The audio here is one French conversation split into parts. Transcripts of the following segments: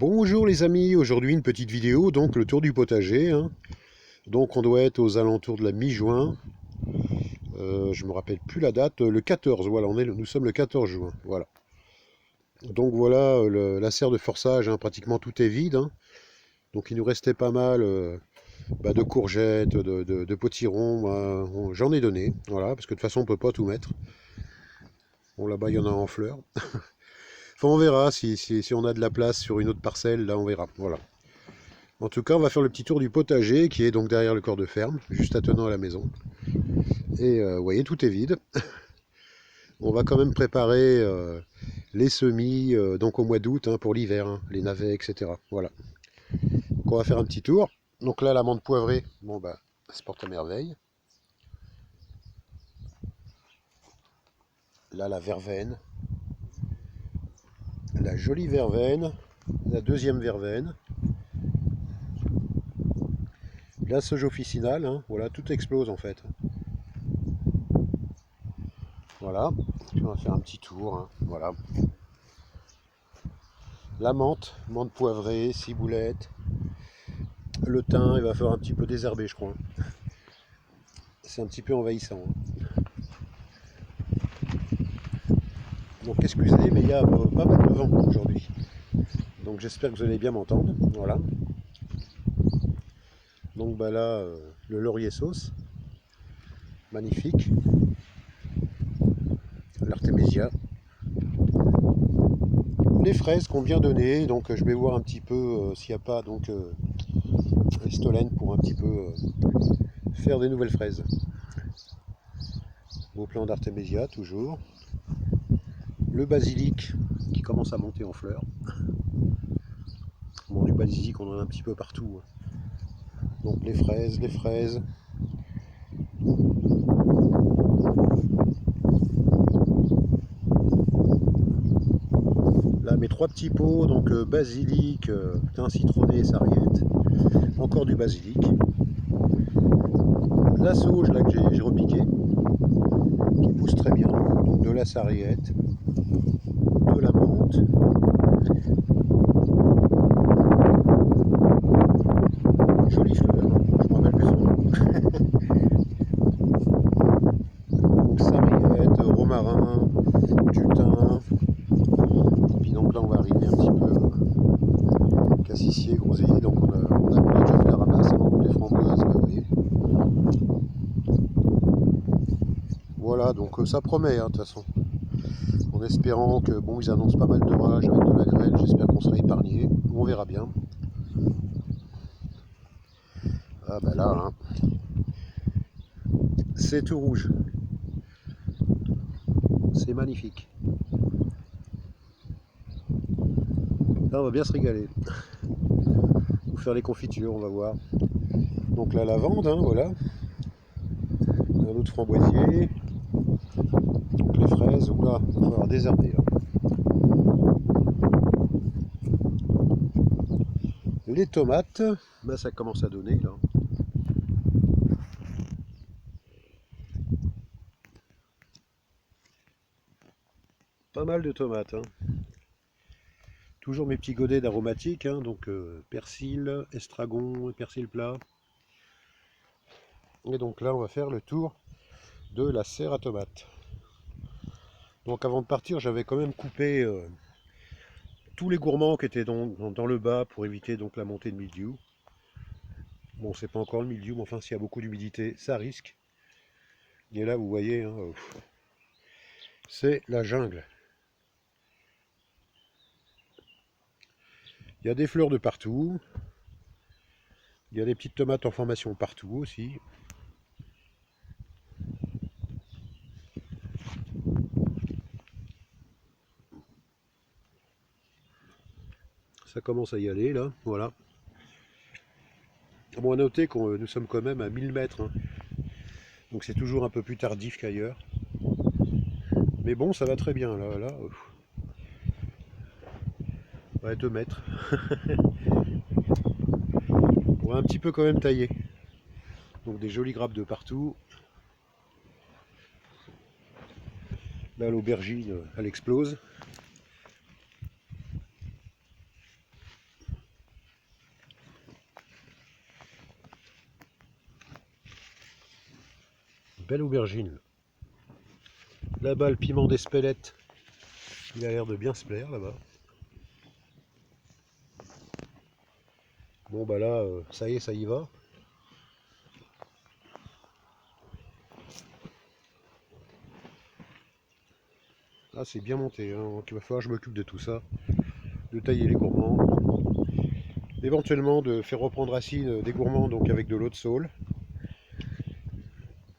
Bonjour les amis, aujourd'hui une petite vidéo, donc le tour du potager, hein. Donc on doit être aux alentours de la mi-juin, je me rappelle plus la date, le 14, voilà, nous sommes le 14 juin, voilà. Donc voilà la serre de forçage, hein, pratiquement tout est vide, hein. Donc il nous restait pas mal de courgettes, de potirons, j'en ai donné, voilà, parce que de toute façon on peut pas tout mettre. Bon là-bas il y en a en fleurs. Enfin on verra si on a de la place sur une autre parcelle, là on verra, voilà. En tout cas, on va faire le petit tour du potager qui est donc derrière le corps de ferme, juste attenant à la maison. Et vous voyez, tout est vide. On va quand même préparer les semis donc au mois d'août, hein, pour l'hiver, hein, les navets, etc. Voilà. Donc on va faire un petit tour. Donc là, l'amande poivrée, bon bah, ça se porte à merveille. Là, la verveine, la jolie verveine, la deuxième verveine. La sauge officinale, hein, voilà, tout explose en fait. Voilà, on va faire un petit tour, hein, voilà. La menthe, menthe poivrée, ciboulette. Le thym, il va falloir un petit peu désherber, je crois. C'est un petit peu envahissant, hein. Donc excusez, mais il y a pas mal de vent aujourd'hui. Donc j'espère que vous allez bien m'entendre. Voilà. Donc bah là, le laurier sauce. Magnifique. L'artémisia. Les fraises qu'on vient donner. Donc je vais voir un petit peu s'il n'y a pas donc Estolène pour un petit peu faire des nouvelles fraises. Beau plan d'artémisia toujours. Le basilic qui commence à monter en fleurs. Bon, du basilic on en a un petit peu partout, hein. Donc les fraises, les fraises. Là mes trois petits pots, donc basilic, thym citronné, sarriette. Encore du basilic. La sauge là que j'ai repiqué, qui pousse très bien. Donc de la sarriette, de la menthe. Jolie fleur, je me rappelle plus son nom. Donc sarriette, romarin, du thym. Et puis donc là on va arriver un petit peu cassissier, groseillier. Donc on a déjà fait la ramasse, hein, des framboises, là, vous voyez. Voilà, donc ça promet, hein, de toute façon. En espérant que, bon, ils annoncent pas mal d'orages avec de la grêle, j'espère qu'on sera épargné. On verra bien. Ah bah là, hein, c'est tout rouge. C'est magnifique. Là, on va bien se régaler. Ou faire les confitures, on va voir. Donc la lavande, hein, voilà. Un autre framboisier. Donc les fraises, oula, il va falloir désherber là. Les tomates, bah, ça commence à donner là. Pas mal de tomates, hein. Toujours mes petits godets d'aromatiques, hein, donc persil, estragon et persil plat. Et donc là, on va faire le tour de la serre à tomates. Donc avant de partir, j'avais quand même coupé tous les gourmands qui étaient dans le bas pour éviter donc la montée de mildiou. Bon, c'est pas encore le mildiou, mais enfin, s'il y a beaucoup d'humidité, ça risque. Et là, vous voyez, hein, c'est la jungle. Il y a des fleurs de partout. Il y a des petites tomates en formation partout aussi. Ça commence à y aller là, voilà. Bon, à noter que nous sommes quand même à 1000 mètres, hein. Donc c'est toujours un peu plus tardif qu'ailleurs. Mais bon, ça va très bien là. Ouais, 2 mètres. On va un petit peu quand même tailler. Donc des jolies grappes de partout. Là, l'aubergine, elle explose. Belle aubergine. Là-bas, le piment d'Espelette, il a l'air de bien se plaire là-bas. Bon bah là, ça y est, ça y va. Ah, c'est bien monté, hein. Donc il va falloir que je m'occupe de tout ça, de tailler les gourmands, éventuellement de faire reprendre racine des gourmands donc avec de l'eau de saule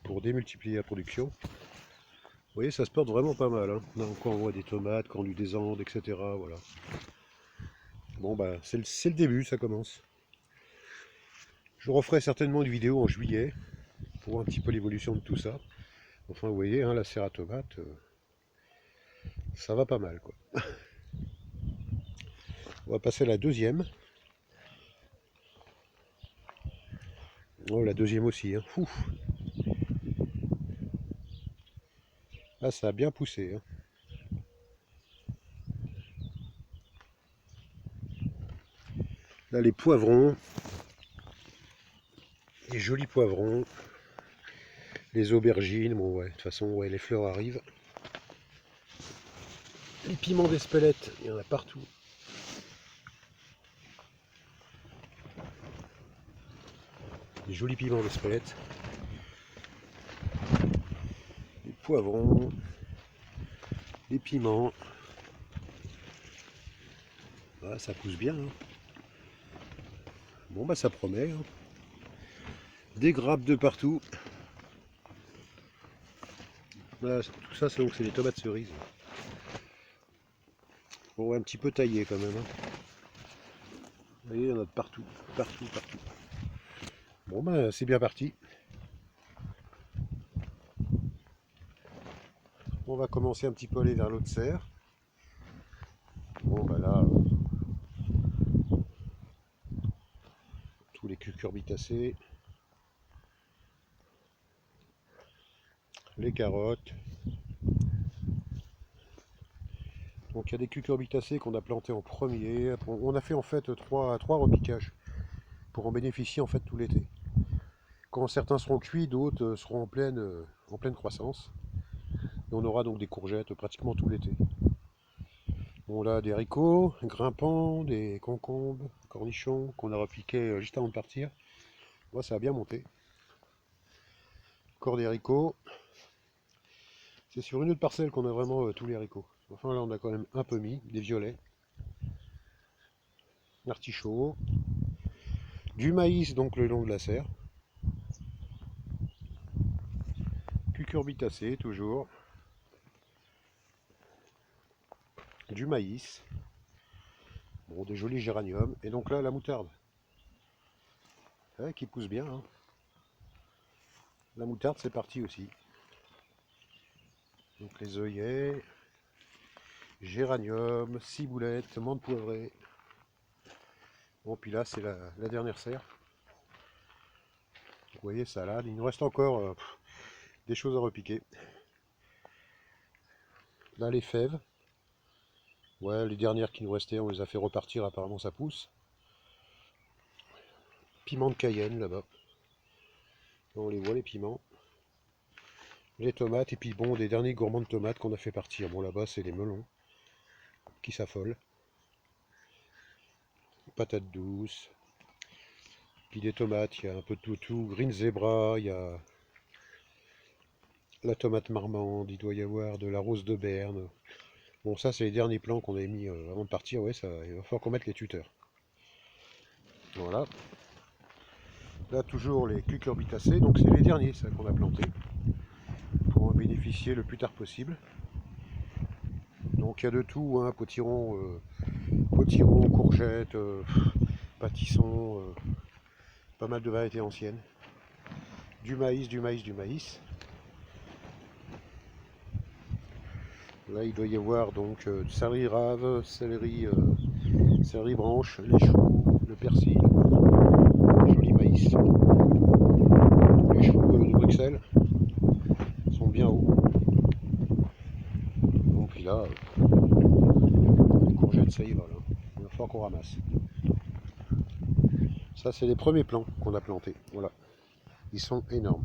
pour démultiplier la production. Vous voyez, ça se porte vraiment pas mal, hein. Là encore, on voit des tomates, conduits des Andes, etc. Voilà. Bon bah c'est le début, ça commence. Je referai certainement une vidéo en juillet pour voir un petit peu l'évolution de tout ça. Enfin, vous voyez, hein, la serre à tomates, ça va pas mal, quoi. On va passer à la deuxième. Oh, la deuxième aussi, hein. Fou. Là, ça a bien poussé, hein. Là, les poivrons, les jolis poivrons, les aubergines, bon ouais, de toute façon, ouais, les fleurs arrivent. Les piments d'Espelette, il y en a partout. Les jolis piments d'Espelette. Les poivrons, les piments. Ah, ça pousse bien, hein. Bon bah ça promet, hein. Des grappes de partout. Là, tout ça, c'est les tomates cerises. Bon, un petit peu taillé quand même, hein. Vous voyez, il y en a de partout, partout, partout. Bon bah c'est bien parti. On va commencer un petit peu à aller vers l'autre serre. Bon bah là, tous les cucurbitacées, les carottes. Donc il y a des cucurbitacées qu'on a plantées en premier. On a fait en fait trois repiquages pour en bénéficier en fait tout l'été. Quand certains seront cuits, d'autres seront en pleine croissance. Et on aura donc des courgettes pratiquement tout l'été. Bon là, des haricots grimpants, des concombres, cornichons qu'on a repiqués juste avant de partir. Moi, ça a bien monté. Encore des haricots. C'est sur une autre parcelle qu'on a vraiment tous les haricots. Enfin là, on a quand même un peu mis, des violets, artichauts, du maïs donc le long de la serre, cucurbitacées toujours, du maïs, bon, des jolis géraniums, et donc là la moutarde, ouais, qui pousse bien, hein. La moutarde c'est parti aussi. Donc les œillets, géranium, ciboulette, menthe poivrée. Bon puis là c'est la dernière serre. Vous voyez, salade, il nous reste encore des choses à repiquer. Là les fèves. Ouais, les dernières qui nous restaient, on les a fait repartir, apparemment ça pousse. Piment de Cayenne là-bas. On les voit les piments. Les tomates, et puis bon, des derniers gourmands de tomates qu'on a fait partir. Bon là-bas c'est les melons qui s'affolent. Patates douces. Puis des tomates, il y a un peu de tout. Green Zebra, il y a la tomate marmande, il doit y avoir de la rose de Berne. Bon ça c'est les derniers plants qu'on avait mis avant de partir, ouais, ça, il va falloir qu'on mette les tuteurs. Voilà. Là toujours les cucurbitacées, donc c'est les derniers ça qu'on a plantés pour en bénéficier le plus tard possible. Donc il y a de tout, hein, potiron, courgettes, pâtisson, pas mal de variétés anciennes. Du maïs, du maïs, du maïs. Là il doit y avoir donc du céleri rave, céleri branche, les choux, le persil, les jolis maïs. Les choux de Bruxelles sont bien hauts. Donc puis là, les courgettes ça y va là. Il va falloir qu'on ramasse. Ça c'est les premiers plants qu'on a plantés. Voilà. Ils sont énormes.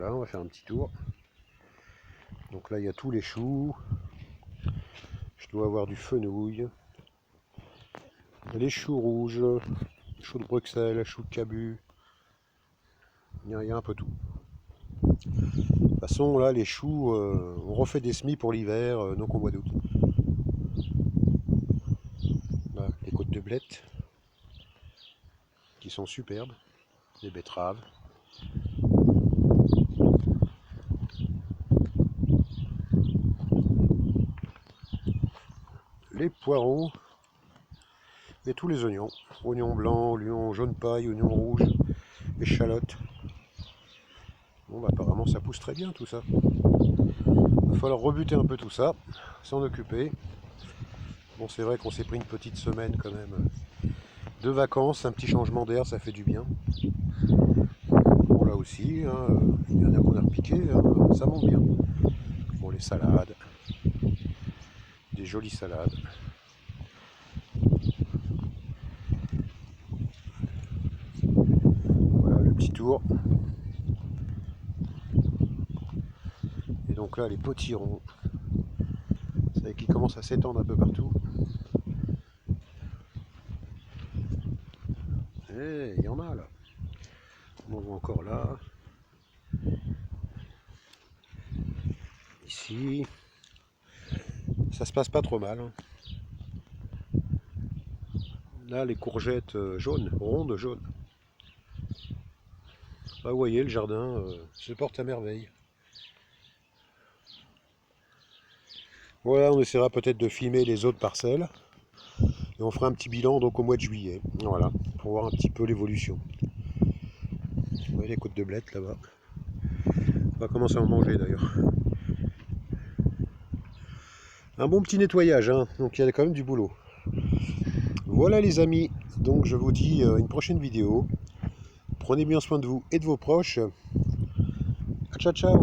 Voilà, on va faire un petit tour. Donc là, il y a tous les choux. Je dois avoir du fenouil. Les choux rouges, choux de Bruxelles, choux de Cabu. Il y a un peu tout. De toute façon, là, les choux, on refait des semis pour l'hiver, donc au mois d'août. Là, les côtes de blettes, qui sont superbes. Les betteraves. Les poireaux. Et tous les oignons. Oignons blancs, oignons jaune paille, oignons rouges, échalotes. Bon, bah, apparemment, ça pousse très bien tout ça. Il va falloir rebuter un peu tout ça, s'en occuper. Bon, c'est vrai qu'on s'est pris une petite semaine quand même de vacances, un petit changement d'air, ça fait du bien. Bon, là aussi, hein, il y en a qu'on a repiqué, hein, ça monte bien. Bon, les salades, des jolies salades. Voilà le petit tour. Et donc là, les potirons, c'est vrai qu'ils commencent à s'étendre un peu partout. Et il y en a là. On voit encore là. Ici. Ça se passe pas trop mal. Hein. Là, les courgettes jaunes, rondes jaunes. Là, vous voyez, le jardin se porte à merveille. Voilà, on essaiera peut-être de filmer les autres parcelles. Et on fera un petit bilan donc au mois de juillet. Voilà, pour voir un petit peu l'évolution. Vous voyez les côtes de blettes là-bas. On va commencer à en manger d'ailleurs. Un bon petit nettoyage, hein, donc il y a quand même du boulot. Voilà les amis, donc je vous dis une prochaine vidéo. Prenez bien soin de vous et de vos proches. Ciao ciao.